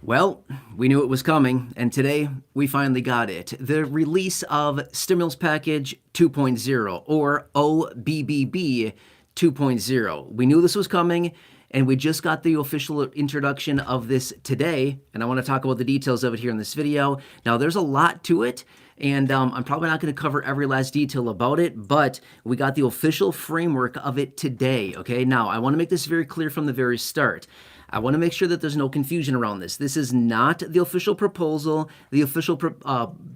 Well, we knew it was coming, and today we finally got it. The release of Stimulus Package 2.0, or OBBB 2.0. We knew this was coming, and we just got the official introduction of this today, and I want to talk about the details of it here in this video. Now, there's a lot to it, and I'm probably not going to cover every last detail about it, but we got the official framework of it today, okay? Now, I want to make this very clear from the very start. I want to make sure that there's no confusion around this. This is not the official proposal, the official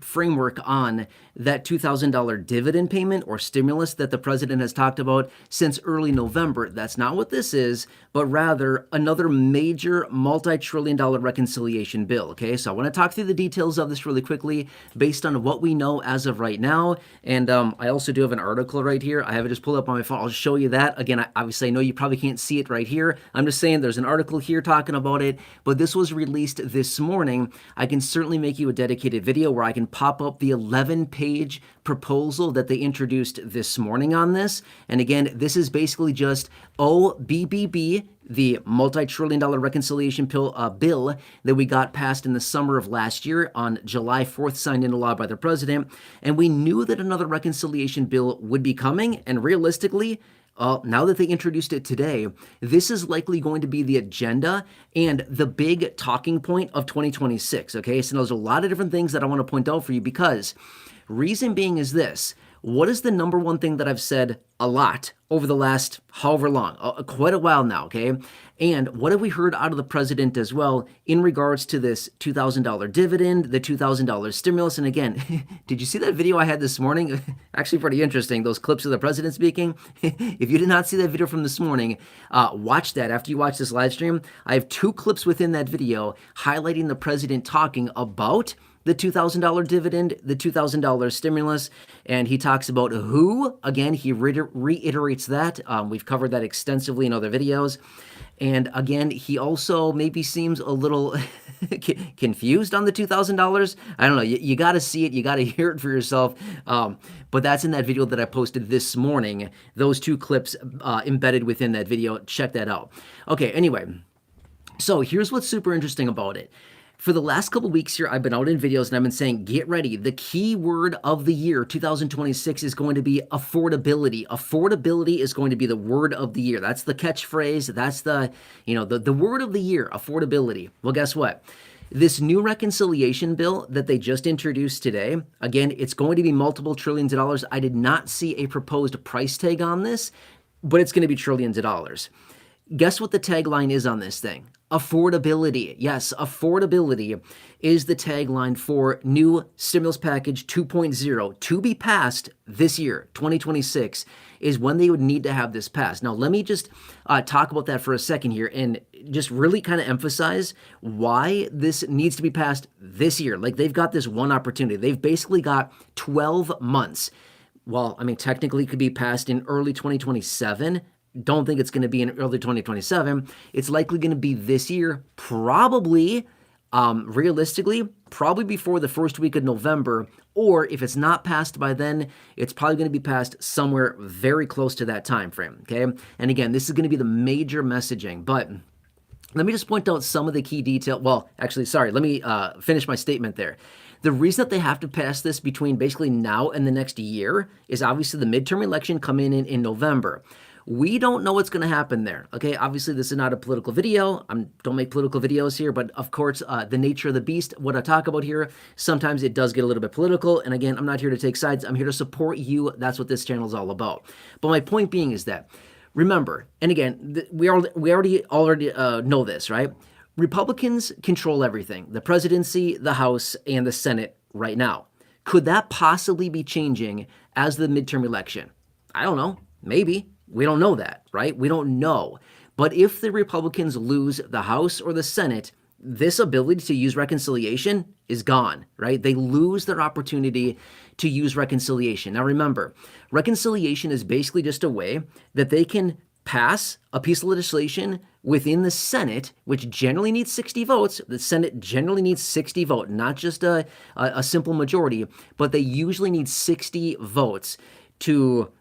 framework on that $2,000 dividend payment or stimulus that the president has talked about since early November. That's not what this is, but rather another major multi-trillion-dollar reconciliation bill, okay? So I want to talk through the details of this really quickly based on what we know as of right now. And I also do have an article right here. I have it just pulled up on my phone. I'll show you that. Again, obviously, I know you probably can't see it right here. I'm just saying there's an article here talking about it, but this was released this morning. I can certainly make you a dedicated video where I can pop up the 11-page proposal that they introduced this morning on this. And again, this is basically just OBBB, the multi-trillion-dollar reconciliation bill that we got passed in the summer of last year on July 4th, signed into law by the president. And we knew that another reconciliation bill would be coming, and realistically, now that they introduced it today, this is likely going to be the agenda and the big talking point of 2026, okay? So there's a lot of different things that I want to point out for you because reason being is this. What is the number one thing that I've said a lot over the last however long, quite a while now, okay? And what have we heard out of the president as well in regards to this $2,000 dividend, the $2,000 stimulus? And again, did you see that video I had this morning? Actually pretty interesting, those clips of the president speaking. If you did not see that video from this morning, watch that after you watch this live stream. I have two clips within that video highlighting the president talking about the $2,000 dividend, the $2,000 stimulus, and he talks about who. Again, he reiterates that. We've covered that extensively in other videos. And again, he also maybe seems a little confused on the $2,000. I don't know. You got to see it. You got to hear it for yourself. But that's in that video that I posted this morning. Those two clips embedded within that video. Check that out. Okay, anyway. So here's what's super interesting about it. For the last couple weeks here, I've been out in videos and I've been saying, get ready. The key word of the year, 2026, is going to be affordability. Affordability is going to be the word of the year. That's the catchphrase. That's the word of the year, affordability. Well, guess what? This new reconciliation bill that they just introduced today, again, it's going to be multiple trillions of dollars. I did not see a proposed price tag on this, but it's going to be trillions of dollars. Guess what the tagline is on this thing? Affordability. Yes, affordability is the tagline for new stimulus package 2.0 to be passed this year, 2026, is when they would need to have this passed. Now, let me just talk about that for a second here and just really kind of emphasize why this needs to be passed this year. Like, they've got this one opportunity. They've basically got 12 months. Well, I mean, technically it could be passed in early 2027. Don't think it's going to be in early 2027. It's likely going to be this year, probably, realistically, probably before the first week of November, or if it's not passed by then, it's probably going to be passed somewhere very close to that time frame, okay? And again, this is going to be the major messaging, but let me just point out some of the key detail. Well, actually, sorry, let me finish my statement there. The reason that they have to pass this between basically now and the next year is obviously the midterm election coming in November. We don't know what's going to happen there, okay? Obviously, this is not a political video. Don't make political videos here, but of course, the nature of the beast, what I talk about here, sometimes it does get a little bit political. And again, I'm not here to take sides. I'm here to support you. That's what this channel is all about. But my point being is that, remember, and again, we already know this, right? Republicans control everything, the presidency, the House, and the Senate right now. Could that possibly be changing as the midterm election? I don't know. Maybe. We don't know that, right? We don't know. But if the Republicans lose the House or the Senate, this ability to use reconciliation is gone, right? They lose their opportunity to use reconciliation. Now remember, reconciliation is basically just a way that they can pass a piece of legislation within the Senate, which generally needs 60 votes. The Senate generally needs 60 votes, not just a simple majority, but they usually need 60 votes to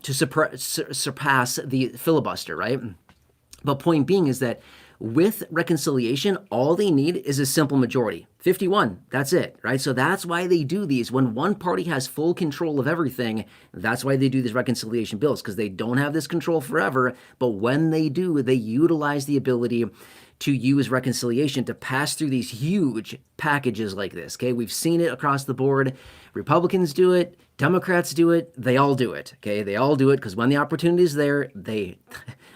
surpass the filibuster, right? But point being is that With reconciliation, all they need is a simple majority. 51, that's it, right? So that's why they do these. When one party has full control of everything, that's why they do these reconciliation bills, because they don't have this control forever. But when they do, they utilize the ability to use reconciliation to pass through these huge packages like this, okay? We've seen it across the board. Republicans do it. Democrats do it. They all do it, okay? They all do it because when the opportunity is there,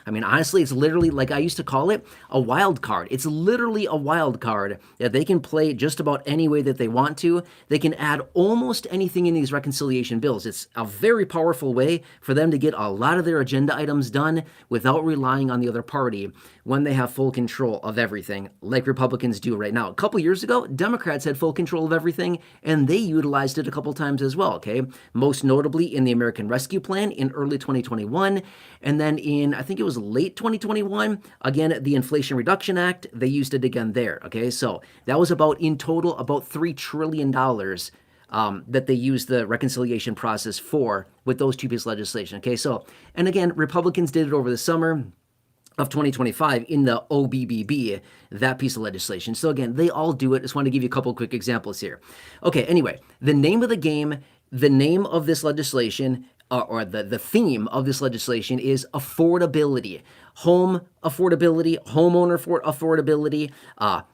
honestly, it's literally, like I used to call it, a wild card. It's literally a wild card that they can play just about any way that they want to. They can add almost anything in these reconciliation bills. It's a very powerful way for them to get a lot of their agenda items done without relying on the other party when they have full control of everything, like Republicans do right now. A couple years ago, Democrats had full control of everything, and they utilized it a couple times as well, okay? Most notably in the American Rescue Plan in early 2021, and then in, I think it was late 2021, again, the Inflation Reduction Act, they used it again there, okay? So that was in total, about $3 trillion that they used the reconciliation process for with those two pieces of legislation, okay? So, and again, Republicans did it over the summer of 2025 in the OBBB, that piece of legislation. So again, they all do it. Just want to give you a couple quick examples here. Okay, anyway, the name of the game, the name of this legislation, or the theme of this legislation is affordability. Home affordability, homeowner affordability,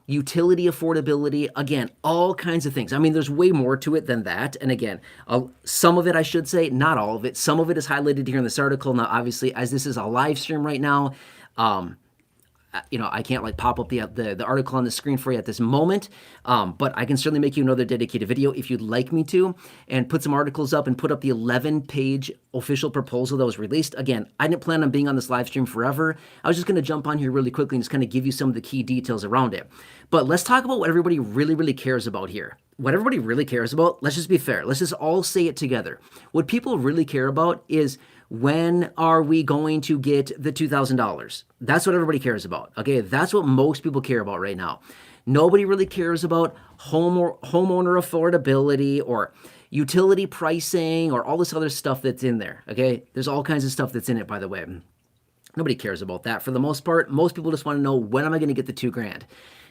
utility affordability, again, all kinds of things. I mean, there's way more to it than that. And again, some of it, I should say, not all of it, some of it is highlighted here in this article. Now, obviously, as this is a live stream right now, I can't pop up the article on the screen for you at this moment, but I can certainly make you another dedicated video if you'd like me to, and put some articles up and put up the 11-page official proposal that was released. Again, I didn't plan on being on this live stream forever. I was just going to jump on here really quickly and just kind of give you some of the key details around it. But let's talk about what everybody really, really cares about here. What everybody really cares about, let's just be fair. Let's just all say it together. What people really care about is, when are we going to get the $2,000? That's what everybody cares about, okay? That's what most people care about right now. Nobody really cares about homeowner affordability or utility pricing or all this other stuff that's in there, okay? There's all kinds of stuff that's in it, by the way. Nobody cares about that for the most part. Most people just want to know, when am I going to get the $2,000?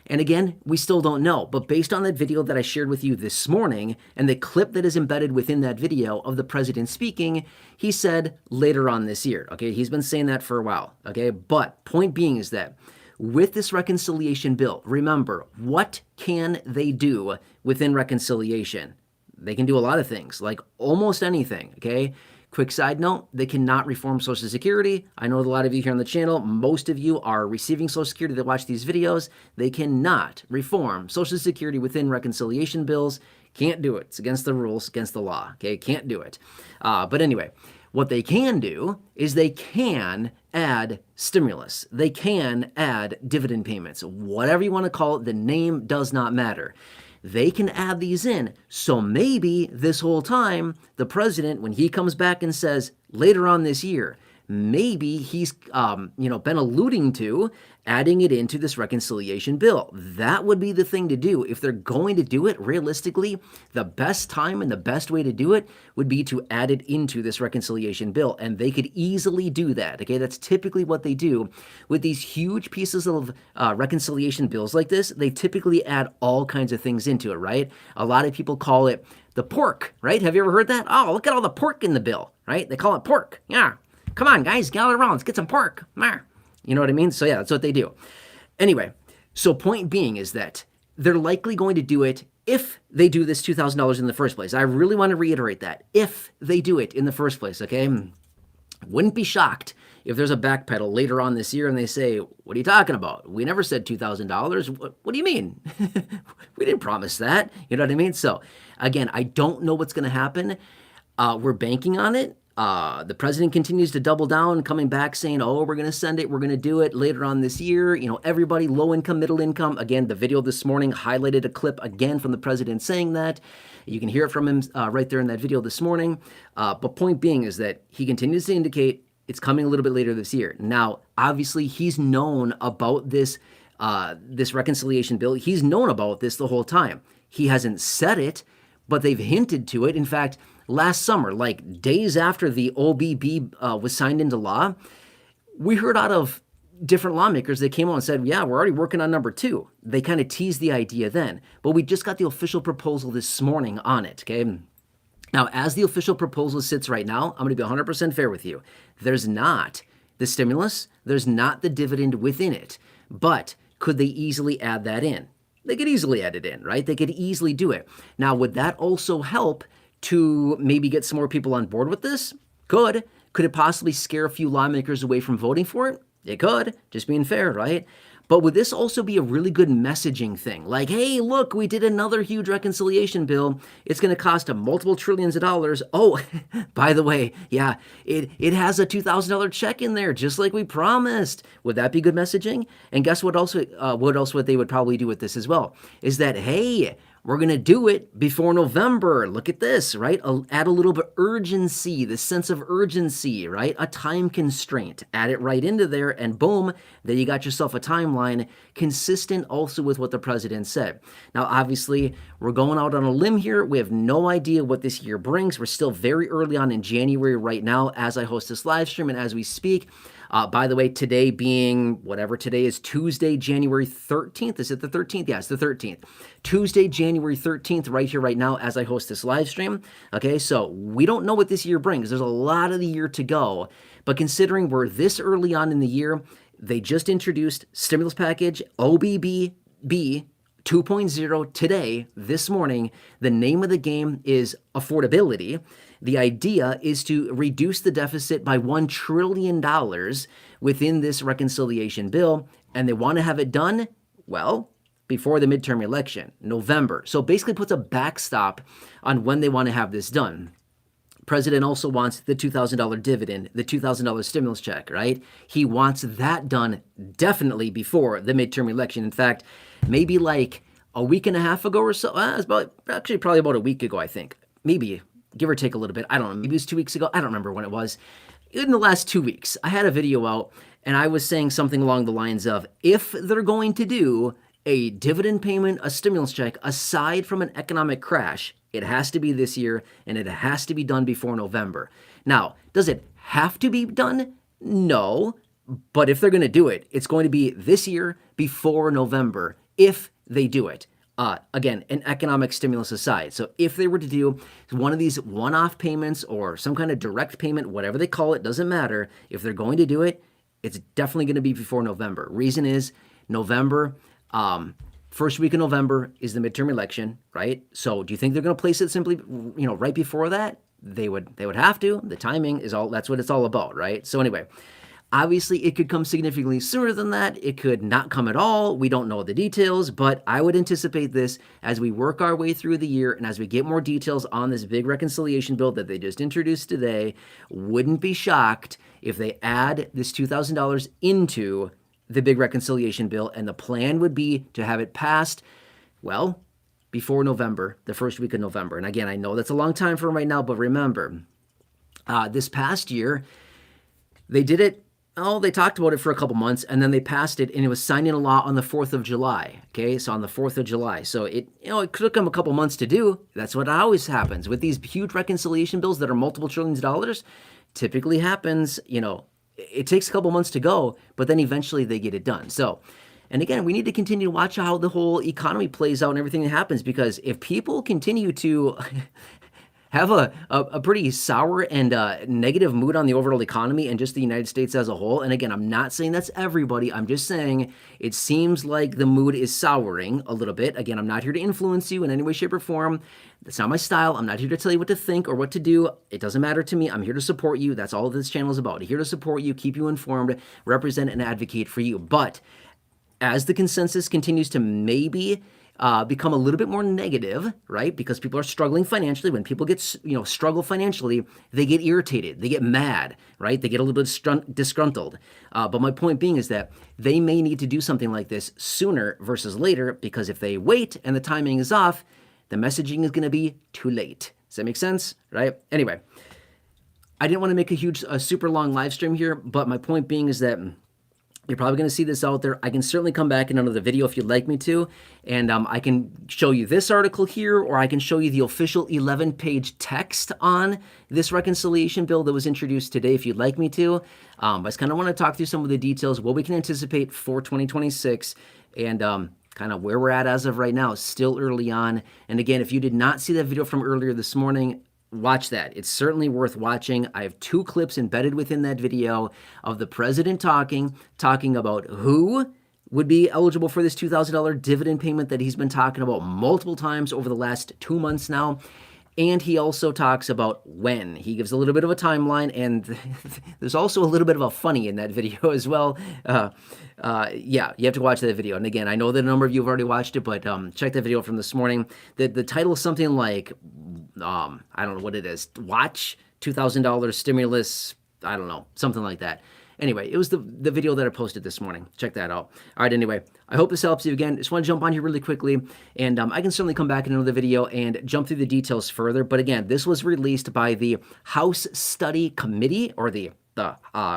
And again, we still don't know, but based on that video that I shared with you this morning and the clip that is embedded within that video of the president speaking, he said later on this year, okay? He's been saying that for a while, okay? But point being is that with this reconciliation bill, remember, what can they do within reconciliation? They can do a lot of things, like almost anything, okay? Quick side note, they cannot reform Social Security. I know a lot of you here on the channel, most of you are receiving Social Security that watch these videos. They cannot reform Social Security within reconciliation bills. Can't do it. It's against the rules, against the law, okay? Can't do it. But anyway, what they can do is they can add stimulus. They can add dividend payments. Whatever you want to call it, the name does not matter. They can add these in. So maybe this whole time, the president, when he comes back and says later on this year, maybe he's been alluding to adding it into this reconciliation bill. That would be the thing to do. If they're going to do it, realistically, the best time and the best way to do it would be to add it into this reconciliation bill. And they could easily do that, okay? That's typically what they do. With these huge pieces of reconciliation bills like this, they typically add all kinds of things into it, right? A lot of people call it the pork, right? Have you ever heard that? Oh, look at all the pork in the bill, right? They call it pork. Yeah. Come on, guys, gather around. Let's get some pork. You know what I mean? So yeah, that's what they do. Anyway, so point being is that they're likely going to do it if they do this $2,000 in the first place. I really want to reiterate that. If they do it in the first place, okay? Wouldn't be shocked if there's a backpedal later on this year and they say, what are you talking about? We never said $2,000. What do you mean? We didn't promise that. You know what I mean? So again, I don't know what's going to happen. We're banking on it. The president continues to double down, coming back saying, oh, we're going to send it. We're going to do it later on this year. You know, everybody, low income, middle income. Again, the video this morning highlighted a clip again from the president saying that. You can hear it from him right there in that video this morning. But point being is that he continues to indicate it's coming a little bit later this year. Now, obviously, he's known about this reconciliation bill. He's known about this the whole time. He hasn't said it, but they've hinted to it. In fact, last summer, like days after the OBB was signed into law, we heard out of different lawmakers that came out and said, yeah, we're already working on number 2. They kind of teased the idea then. But we just got the official proposal this morning on it, okay? Now, as the official proposal sits right now, I'm going to be 100% fair with you. There's not the stimulus, there's not the dividend within it. But could they easily add that in? They could easily add it in, right? They could easily do it. Now, would that also help to maybe get some more people on board with this? Could. Could it possibly scare a few lawmakers away from voting for it? It could, just being fair, right? But would this also be a really good messaging thing? Like, hey, look, we did another huge reconciliation bill. It's going to cost multiple trillions of dollars. Oh, by the way, yeah, it has a $2,000 check in there, just like we promised. Would that be good messaging? And guess what else? What they would probably do with this as well is that, hey, we're going to do it before November. Look at this, right? Add a little bit of urgency, the sense of urgency, right? A time constraint. Add it right into there, and boom, there you got yourself a timeline consistent also with what the president said. Now, obviously, we're going out on a limb here. We have no idea what this year brings. We're still very early on in January right now as I host this live stream and as we speak. By the way, today being whatever today is, Tuesday, January 13th. Is it the 13th? Yeah, it's the 13th. Tuesday, January 13th, right here, right now, as I host this live stream. Okay, so we don't know what this year brings. There's a lot of the year to go. But considering we're this early on in the year, they just introduced stimulus package OBBB 2.0 today, this morning. The name of the game is affordability. The idea is to reduce the deficit by $1 trillion within this reconciliation bill, and they want to have it done, well, before the midterm election, November. So basically puts a backstop on when they want to have this done. President also wants the $2,000 dividend, the $2,000 stimulus check, right? He wants that done definitely before the midterm election. In fact, maybe like a week and a half ago or so, it's probably about a week ago, I think. Maybe, give or take a little bit. I don't know. Maybe it was 2 weeks ago. I don't remember when it was. In the last 2 weeks, I had a video out and I was saying something along the lines of, if they're going to do a dividend payment, a stimulus check, aside from an economic crash, it has to be this year and it has to be done before November. Now, does it have to be done? No. But if they're going to do it, it's going to be this year before November if they do it. Again, an economic stimulus aside. So if they were to do one of these one-off payments or some kind of direct payment, whatever they call it, doesn't matter. If they're going to do it, it's definitely going to be before November. Reason is November, first week of November is the midterm election, right? So do you think they're going to place it simply, right before that? They would have to. The timing is that's what it's all about, right? So anyway, obviously, it could come significantly sooner than that. It could not come at all. We don't know the details, but I would anticipate this as we work our way through the year and as we get more details on this big reconciliation bill that they just introduced today. Wouldn't be shocked if they add this $2,000 into the big reconciliation bill, and the plan would be to have it passed, well, before November, the first week of November. And again, I know that's a long time from right now, but remember, this past year, they did it. Oh, they talked about it for a couple months, and then they passed it, and it was signed into law on the 4th of July. Okay, so on the 4th of July. So it took them a couple months to do. That's what always happens with these huge reconciliation bills that are multiple trillions of dollars. Typically happens, it takes a couple months to go, but then eventually they get it done. So, and again, we need to continue to watch how the whole economy plays out and everything that happens, because if people continue to have a pretty sour and negative mood on the overall economy and just the United States as a whole. And again, I'm not saying that's everybody. I'm just saying it seems like the mood is souring a little bit. Again, I'm not here to influence you in any way, shape, or form. That's not my style. I'm not here to tell you what to think or what to do. It doesn't matter to me. I'm here to support you. That's all this channel is about. Here to support you, keep you informed, represent and advocate for you. But as the consensus continues to maybe become a little bit more negative, right? Because people are struggling financially. When people get, struggle financially, they get irritated, they get mad, right? They get a little bit disgruntled. But my point being is that they may need to do something like this sooner versus later, because if they wait and the timing is off, the messaging is going to be too late. Does that make sense? Right? Anyway, I didn't want to make a super long live stream here, but my point being is that You're probably going to see this out there. I can certainly come back in another video if you'd like me to, and I can show you this article here, or I can show you the official 11-page text on this reconciliation bill that was introduced today if you'd like me to. I just kind of want to talk through some of the details, what we can anticipate for 2026, and kind of where we're at as of right now. Still early on. And again, if you did not see that video from earlier this morning, watch that. It's certainly worth watching. I have 2 clips embedded within that video of the president talking about who would be eligible for this $2,000 dividend payment that he's been talking about multiple times over the last 2 months now. And he also talks about when. He gives a little bit of a timeline, and there's also a little bit of a funny in that video as well. Yeah, you have to watch that video. And again, I know that a number of you have already watched it, but check that video from this morning. The title is something like, I don't know what it is, Watch $2,000 Stimulus, I don't know, something like that. Anyway, it was the video that I posted this morning. Check that out. All right, anyway, I hope this helps you. Again, just want to jump on here really quickly, and I can certainly come back in another video and jump through the details further. But again, this was released by the House Study Committee, or the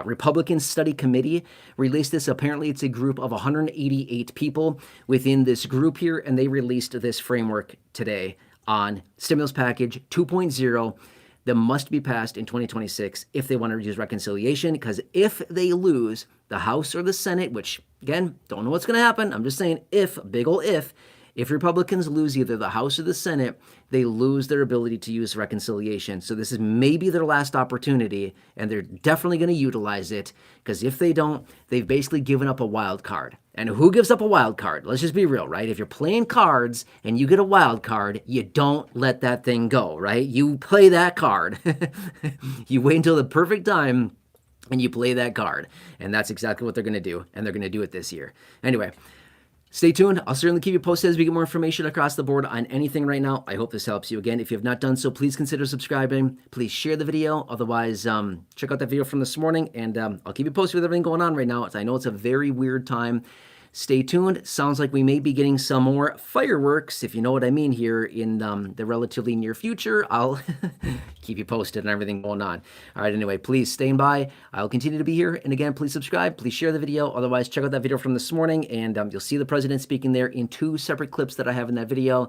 Republican Study Committee released this. Apparently, it's a group of 188 people within this group here, and they released this framework today on stimulus package 2.0 that must be passed in 2026 if they want to use reconciliation, because if they lose the House or the Senate, which, again, don't know what's going to happen, I'm just saying if, big ol' if Republicans lose either the House or the Senate, they lose their ability to use reconciliation. So this is maybe their last opportunity, and they're definitely going to utilize it, because if they don't, they've basically given up a wild card. And who gives up a wild card? Let's just be real, right? If you're playing cards and you get a wild card, you don't let that thing go, right? You play that card. You wait until the perfect time and you play that card. And that's exactly what they're going to do, and they're going to do it this year. Anyway, stay tuned. I'll certainly keep you posted as we get more information across the board on anything right now. I hope this helps you. Again, if you have not done so, please consider subscribing. Please share the video. Otherwise, check out that video from this morning, and I'll keep you posted with everything going on right now. I know it's a very weird time. Stay tuned. Sounds like we may be getting some more fireworks, if you know what I mean, here in the relatively near future. I'll keep you posted on everything going on. All right, anyway, please stay by. I'll continue to be here. And again, please subscribe. Please share the video. Otherwise, check out that video from this morning, and you'll see the president speaking there in 2 separate clips that I have in that video.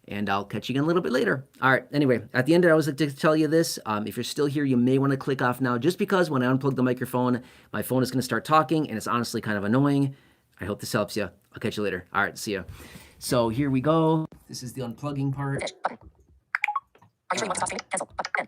And I'll catch you again a little bit later. All right, anyway, at the end, I always like to tell you this. If you're still here, you may want to click off now, just because when I unplug the microphone, my phone is going to start talking, and it's honestly kind of annoying. I hope this helps you. I'll catch you later. All right, see ya. So here we go. This is the unplugging part. Are you sure you want to stop singing? Cancel. Button.